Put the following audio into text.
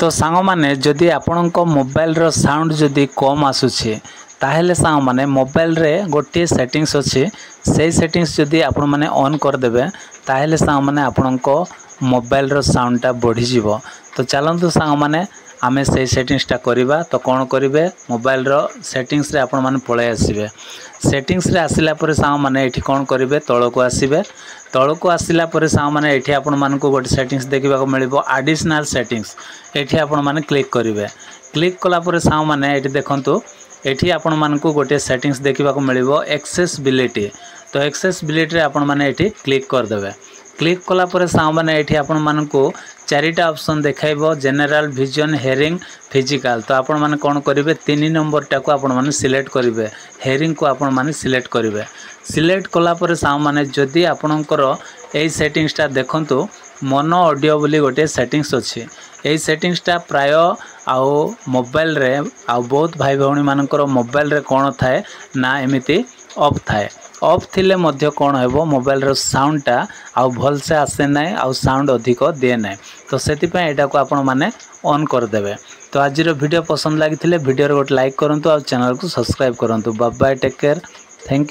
तो सांग माने जदि आपणक मोबाइल रो साउंड जदि कम आसुछि ताहेले सांग माने मोबाइल रे गोटे सेटिंग्स अछि से सेटिंग्स जदि आपण माने ऑन कर देबे ताहेले सांग माने आपणक मोबाइल रो साउंडटा बढ़ी जीवो। तो चलंतु सांग माने आमे से सेटिंग्स टा करिबा। तो कोन करिवे मोबाइल रो सेटिंग्स रे आपण माने पळे आसीबे। सेटिंग्स रे आसिला परे सांग माने एठी कोन करिवे तळको आसीबे। तळको आसिला परे सांग माने एठी आपण मानको गोटे सेटिंग्स देखिबा को मिलिबो एडिशनल सेटिंग्स। एठी आपण माने क्लिक करिवे। क्लिक कला परे सांग माने एठी देखंतु एठी आपण मानको गोटे सेटिंग्स देखिबा को मिलिबो एक्सेसिबिलिटी। तो एक्सेसिबिलिटी रे आपण माने एठी क्लिक कर देबे। क्लिक कला परे सांग माने एठी आपण मानको चारिटा ऑप्शन देखाइबो जनरल विजन हेयरिंग फिजिकल। तो आपण माने कोन करिवे 3 नंबर टा को आपण माने सिलेक्ट करिवे। हेयरिंग को आपण माने सिलेक्ट करिवे। सिलेक्ट कला परे सांग माने जदि आपणकर एई सेटिंग्स टा देखंतु मोनो ऑडियो बोली गोटे सेटिंग्स अछि। एई सेटिंग्स टा प्राय आउ मोबाइल रे आउ बहुत भाई भौणी मानकर मोबाइल रे कोन थाए ना एमिति ऑफ थाए। ऑफ थिले मध्य कोन हेबो मोबाइल रो साउंड टा आउ भल से आसे नै आउ साउंड अधिक दे नै। तो सेति पे एटा को आपण माने ऑन कर देबे। तो आज रो वीडियो पसंद लागिथिले वीडियो रो गोटे लाइक करंतु आउ चैनल को सब्सक्राइब करंतु। Bye bye take care thank you.